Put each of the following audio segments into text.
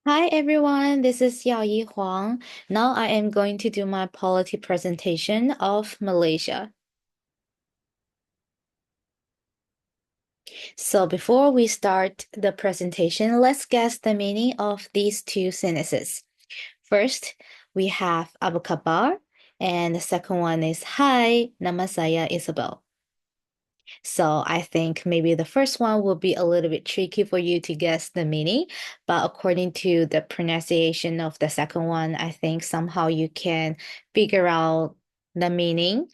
Hi everyone, this is Yi Huang. Now I am going to do my polity presentation of Malaysia. So before we start the presentation, let's guess the meaning of these two sentences. First, we have Abu Kabar, and the second one is Hi, nama saya Isabel. So I think maybe the first one will be a little bit tricky for you to guess the meaning, but according to the pronunciation of the second one, I think somehow you can figure out the meaning.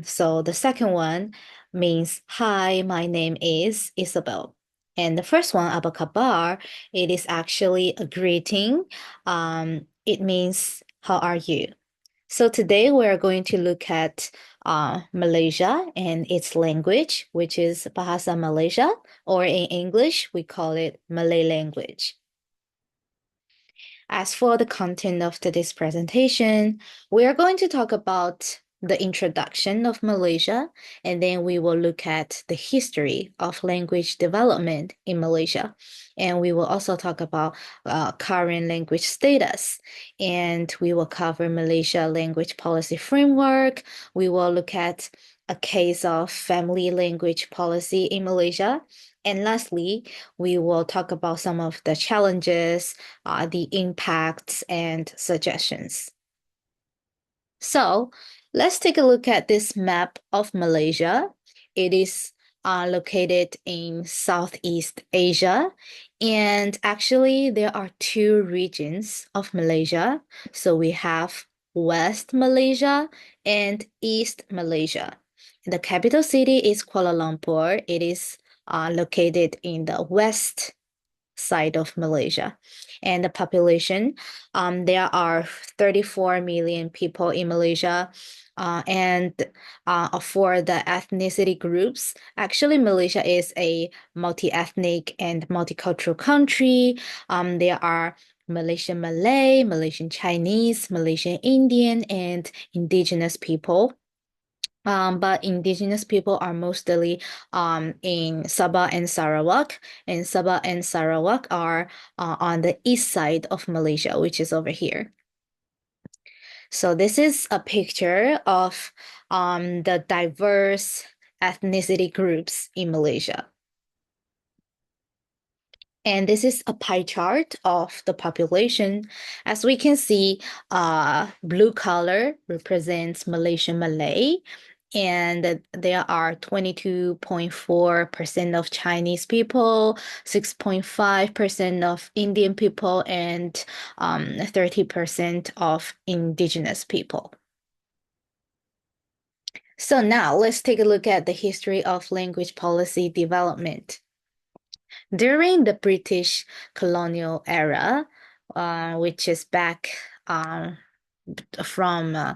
So the second one means, Hi, my name is Isabel. And the first one, Abu Kabar, it is actually a greeting. It means, How are you? So today we're going to look at Malaysia and its language, which is Bahasa Malaysia, or in English, we call it Malay language. As for the content of today's presentation, we are going to talk about the introduction of Malaysia, and then we will look at the history of language development in Malaysia. And we will also talk about current language status, and we will cover Malaysia language policy framework. We will look at a case of family language policy in Malaysia. And lastly, we will talk about some of the challenges, the impacts, and suggestions. So let's take a look at this map of Malaysia. It is located in Southeast Asia. And actually, there are two regions of Malaysia. So we have West Malaysia and East Malaysia. The capital city is Kuala Lumpur. It is located in the west side of Malaysia. And the population, there are 34 million people in Malaysia. And for the ethnicity groups, actually, Malaysia is a multi-ethnic and multicultural country. There are Malaysian Malay, Malaysian Chinese, Malaysian Indian, and indigenous people. But indigenous people are mostly in Sabah and Sarawak, and Sabah and Sarawak are on the east side of Malaysia, which is over here. So this is a picture of the diverse ethnicity groups in Malaysia. And this is a pie chart of the population. As we can see, blue color represents Malaysian Malay, and there are 22.4% of Chinese people, 6.5% of Indian people, and 30% of indigenous people. So now let's take a look at the history of language policy development. During the British colonial era, which is back from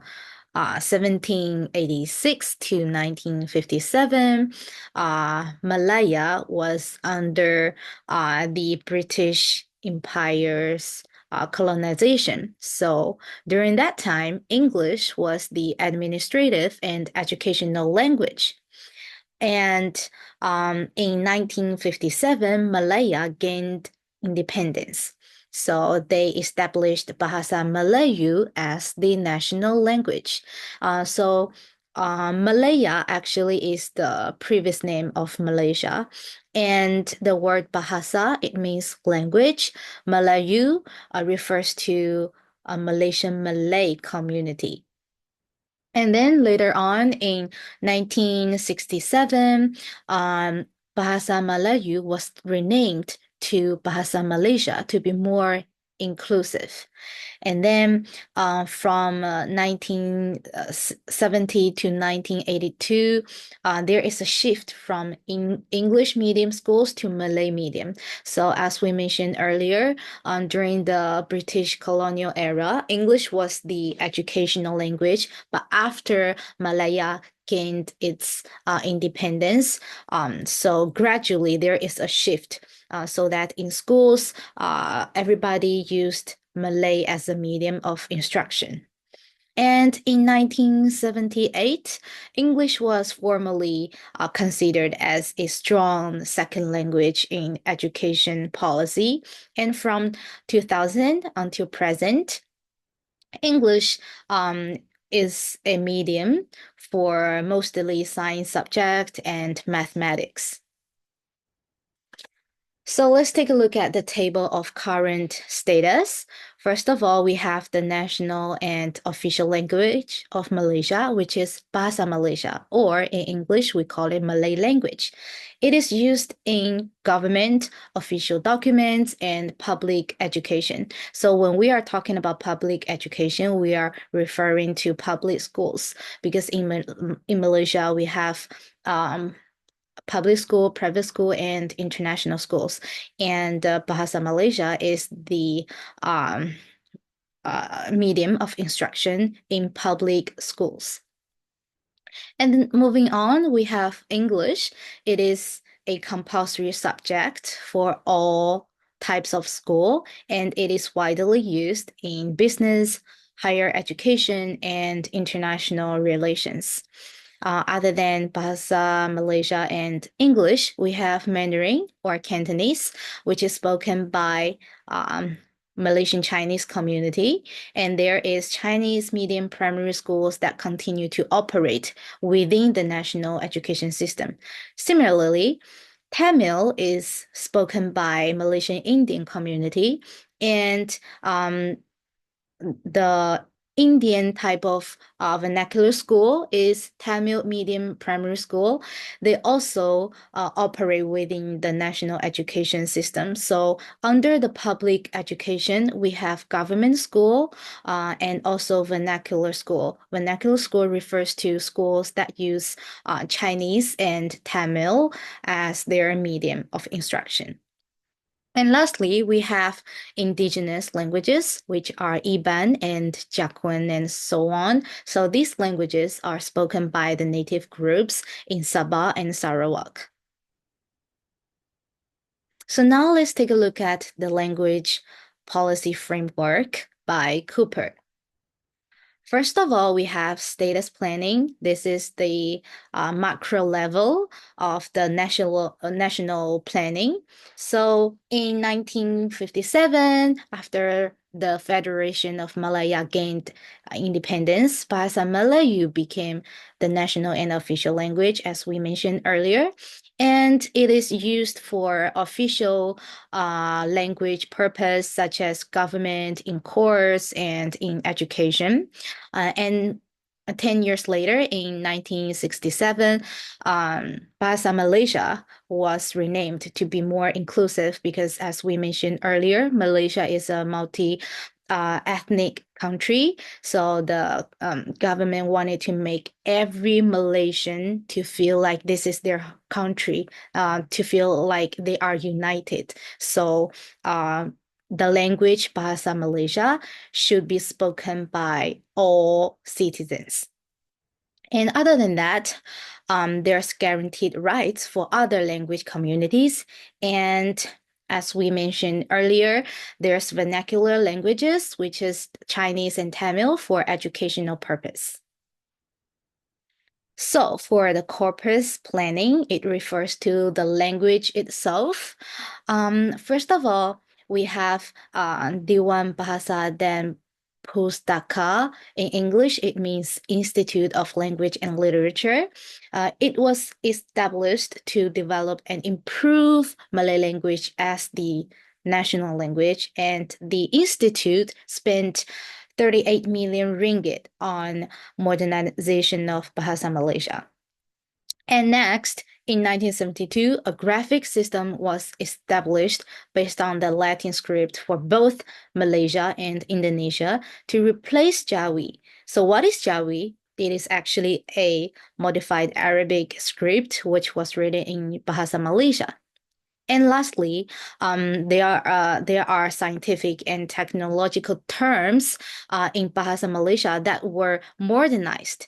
1786 to 1957, Malaya was under the British Empire's colonization. So during that time, English was the administrative and educational language. And in 1957, Malaya gained independence. So they established Bahasa Melayu as the national language. Malaya actually is the previous name of Malaysia. And the word Bahasa, it means language. Melayu refers to a Malaysian Malay community. And then later on in 1967, Bahasa Melayu was renamed to Bahasa Malaysia to be more inclusive. And then from 1970 to 1982, there is a shift from English medium schools to Malay medium. So as we mentioned earlier, during the British colonial era, English was the educational language, but after Malaya gained its independence, so gradually there is a shift so that in schools, everybody used Malay as a medium of instruction. And in 1978, English was formally considered as a strong second language in education policy. And from 2000 until present, English is a medium for mostly science subject and mathematics. So let's take a look at the table of current status. First of all, we have the national and official language of Malaysia, which is Bahasa Malaysia, or in English, we call it Malay language. It is used in government, official documents, and public education. So when we are talking about public education, we are referring to public schools because in Malaysia, we have public school, private school, and international schools. And Bahasa Malaysia is the medium of instruction in public schools. And then moving on, we have English. It is a compulsory subject for all types of school, and it is widely used in business, higher education, and international relations. Other than Bahasa Malaysia and English, we have Mandarin or Cantonese, which is spoken by Malaysian Chinese community. And there is Chinese medium primary schools that continue to operate within the national education system. Similarly, Tamil is spoken by Malaysian Indian community, and the Indian type of vernacular school is Tamil Medium Primary School. They also operate within the national education system. So under the public education, we have government school and also vernacular school. Vernacular school refers to schools that use Chinese and Tamil as their medium of instruction. And lastly, we have indigenous languages, which are Iban and Jakun and so on. So these languages are spoken by the native groups in Sabah and Sarawak. So now let's take a look at the language policy framework by Cooper. First of all, we have status planning. This is the macro level of the national planning. So in 1957, after the Federation of Malaya gained independence, Bahasa Melayu became the national and official language, as we mentioned earlier. And it is used for official language purpose, such as government, in courts, and in education. And 10 years later, in 1967, Bahasa Malaysia was renamed to be more inclusive because, as we mentioned earlier, Malaysia is a multi ethnic country. So the government wanted to make every Malaysian to feel like this is their country, to feel like they are united. So the language Bahasa Malaysia should be spoken by all citizens. And other than that, there's guaranteed rights for other language communities. And as we mentioned earlier, there's vernacular languages, which is Chinese and Tamil for educational purpose. So for the corpus planning, it refers to the language itself. First of all, we have Dewan Bahasa dan Pustaka. In English, it means Institute of Language and Literature. It was established to develop and improve Malay language as the national language, and the institute spent 38 million ringgit on modernization of Bahasa Malaysia. And next, in 1972, a graphic system was established based on the Latin script for both Malaysia and Indonesia to replace Jawi. So what is Jawi? It is actually a modified Arabic script which was written in Bahasa Malaysia. And lastly, there are scientific and technological terms in Bahasa Malaysia that were modernized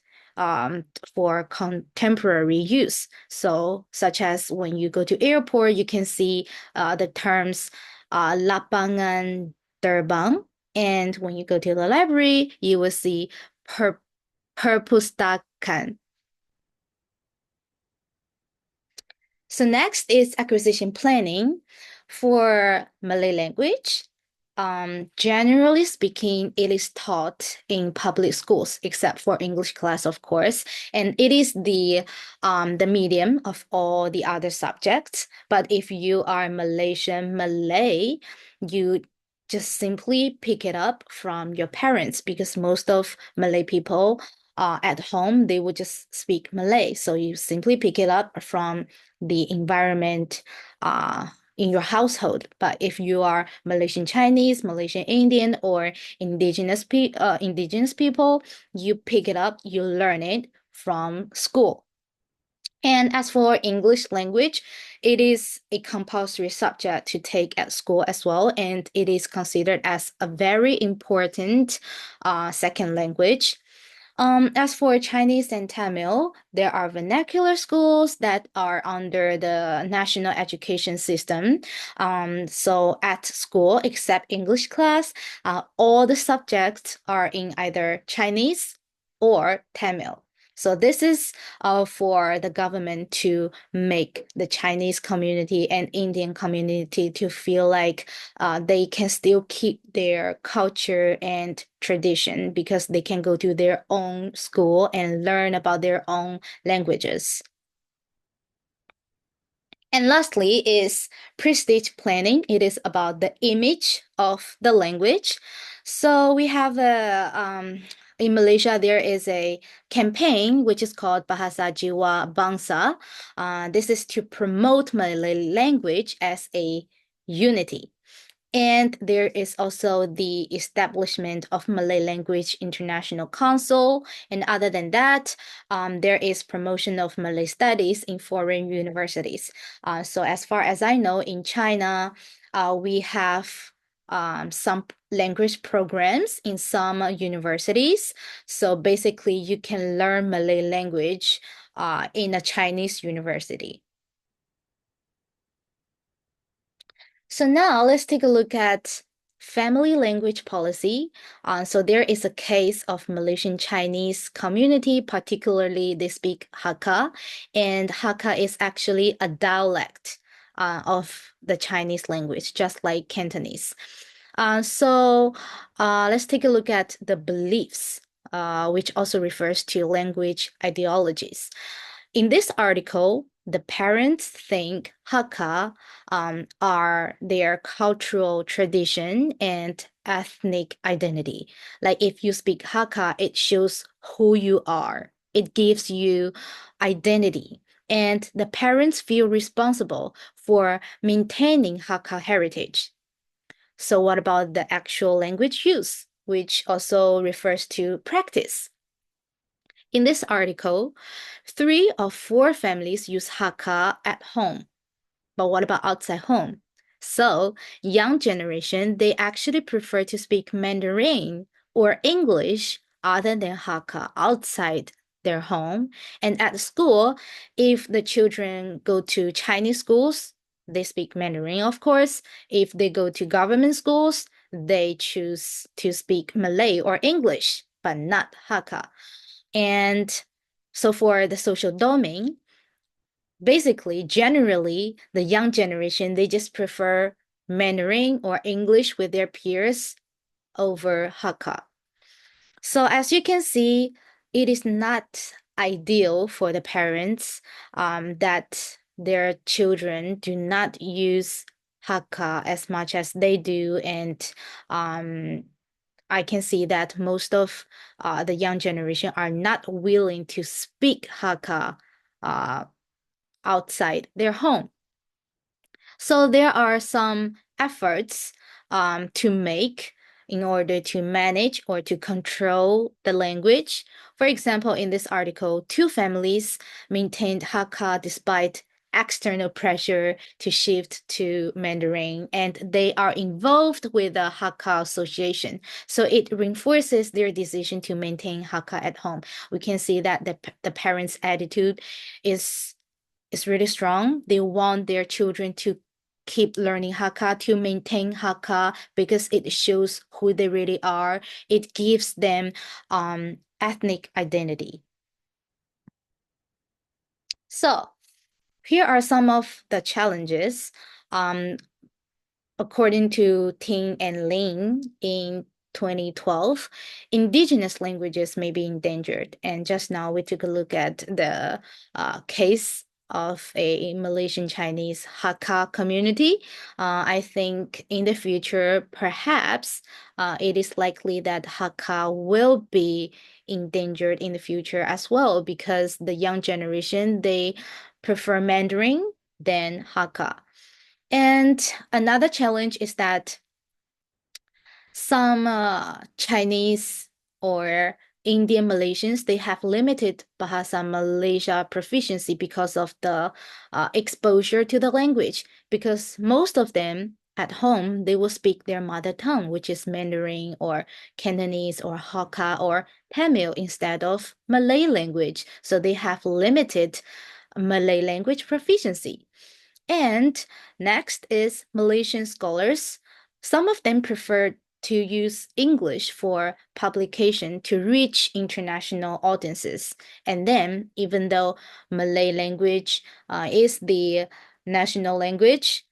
for contemporary use. So, such as when you go to airport, you can see the terms lapangan terbang, and when you go to the library, you will see per perpustakaan. So next is acquisition planning for Malay language. Generally speaking, it is taught in public schools, except for English class, of course, and it is the medium of all the other subjects. But if you are Malaysian Malay, you just simply pick it up from your parents because most of Malay people at home they would just speak Malay. So you simply pick it up from the environment in your household. But if you are Malaysian Chinese, Malaysian Indian, or indigenous people, you pick it up, you learn it from school. And as for English language, it is a compulsory subject to take at school as well, and it is considered as a very important second language. As for Chinese and Tamil, there are vernacular schools that are under the national education system. So at school, except English class, all the subjects are in either Chinese or Tamil. So this is for the government to make the Chinese community and Indian community to feel like they can still keep their culture and tradition because they can go to their own school and learn about their own languages. And lastly is prestige planning. It is about the image of the language. So we have in Malaysia, there is a campaign which is called Bahasa Jiwa Bangsa. This is to promote Malay language as a unity. And there is also the establishment of Malay Language International Council. And other than that, there is promotion of Malay studies in foreign universities. So as far as I know, in China, we have some language programs in some universities. So basically, you can learn Malay language in a Chinese university. So now let's take a look at family language policy. So there is a case of Malaysian Chinese community, particularly they speak Hakka, and Hakka is actually a dialect of the Chinese language, just like Cantonese. So let's take a look at the beliefs, which also refers to language ideologies. In this article, the parents think Hakka are their cultural tradition and ethnic identity. Like if you speak Hakka, it shows who you are. It gives you identity. And the parents feel responsible for maintaining Hakka heritage. So what about the actual language use, which also refers to practice? In this article, 3 of 4 families use Hakka at home. But what about outside home? So, young generation, they actually prefer to speak Mandarin or English other than Hakka outside their home. And at school, if the children go to Chinese schools, they speak Mandarin, of course. If they go to government schools, they choose to speak Malay or English, but not Hakka. And so for the social domain, basically, generally, the young generation, they just prefer Mandarin or English with their peers over Hakka. So as you can see, it is not ideal for the parents that their children do not use Hakka as much as they do. And I can see that most of the young generation are not willing to speak Hakka outside their home. So there are some efforts to make in order to manage or to control the language. For example, in this article, 2 families maintained Hakka despite external pressure to shift to Mandarin, and they are involved with the Hakka Association. So it reinforces their decision to maintain Hakka at home. We can see that the parents' attitude is really strong. They want their children to keep learning Hakka, to maintain Hakka because it shows who they really are. It gives them ethnic identity. So here are some of the challenges. Um, According to Ting and Lin in 2012, indigenous languages may be endangered. And just now we took a look at the case of a Malaysian Chinese Hakka community. I think in the future, perhaps it is likely that Hakka will be endangered in the future as well because the young generation, they prefer Mandarin than Hakka. And another challenge is that some Chinese or Indian Malaysians, they have limited Bahasa Malaysia proficiency because of the exposure to the language. Because most of them at home, they will speak their mother tongue, which is Mandarin or Cantonese or Hakka or Tamil instead of Malay language. So they have limited Malay language proficiency. And next is Malaysian scholars. Some of them prefer to use English for publication to reach international audiences. And then, even though Malay language is the national language,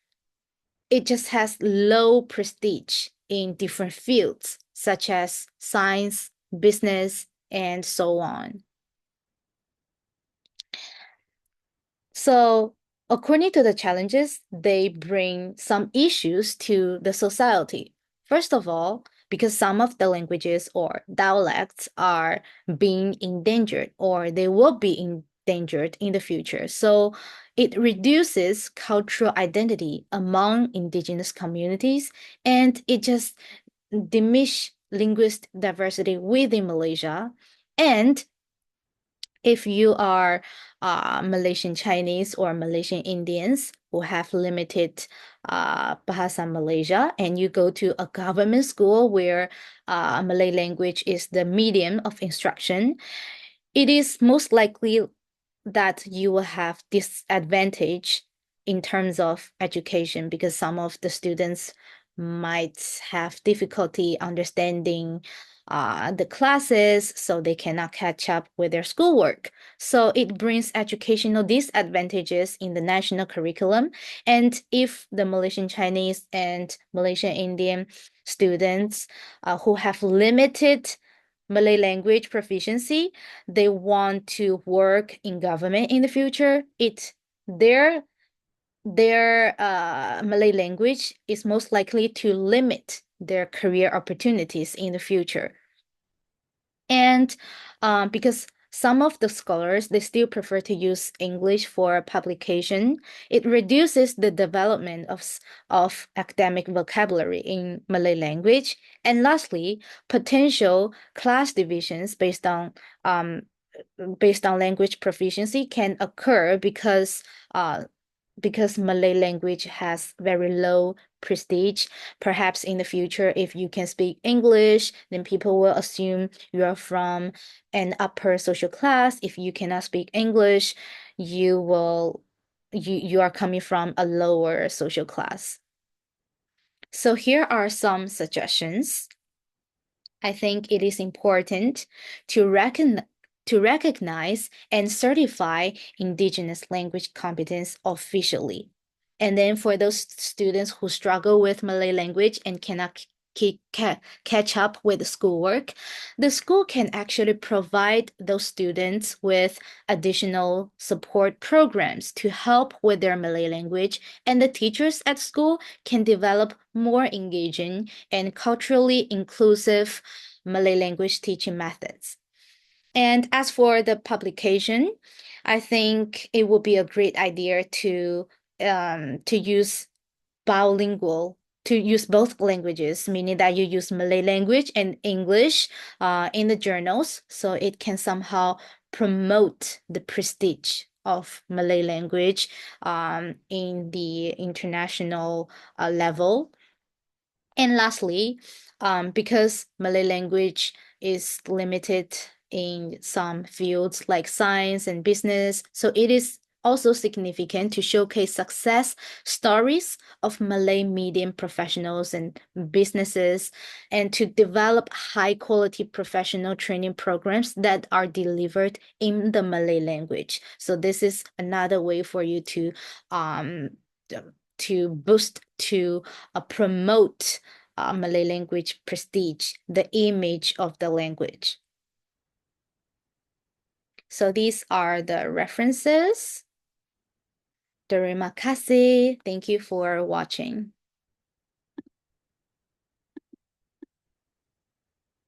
it just has low prestige in different fields, such as science, business, and so on. So, according to the challenges, they bring some issues to the society. First of all, because some of the languages or dialects are being endangered or they will be endangered in the future. So, it reduces cultural identity among indigenous communities and it just diminish linguistic diversity within Malaysia. And if you are Malaysian Chinese or Malaysian Indians who have limited Bahasa Malaysia and you go to a government school where Malay language is the medium of instruction, it is most likely that you will have disadvantage in terms of education because some of the students might have difficulty understanding the classes, so they cannot catch up with their schoolwork. So it brings educational disadvantages in the national curriculum. And if the Malaysian Chinese and Malaysian Indian students who have limited Malay language proficiency, they want to work in government in the future, their their Malay language is most likely to limit their career opportunities in the future. And because some of the scholars, they still prefer to use English for publication, it reduces the development of academic vocabulary in Malay language. And lastly, potential class divisions based on language proficiency can occur because Malay language has very low prestige. Perhaps in the future, if you can speak English, then people will assume you are from an upper social class. If you cannot speak English, you are coming from a lower social class. So here are some suggestions. I think it is important to recognize and certify Indigenous language competence officially. And then for those students who struggle with Malay language and cannot catch up with schoolwork, the school can actually provide those students with additional support programs to help with their Malay language, and the teachers at school can develop more engaging and culturally inclusive Malay language teaching methods. And as for the publication, I think it would be a great idea to use bilingual, to use both languages, meaning that you use Malay language and English in the journals, so it can somehow promote the prestige of Malay language in the international level. And lastly, because Malay language is limited in some fields like science and business, so it is also significant to showcase success stories of Malay medium professionals and businesses, and to develop high quality professional training programs that are delivered in the Malay language. So this is another way for you um to boost, to promote Malay language prestige, the image of the language. So these are the references. Terima kasih. Thank you for watching.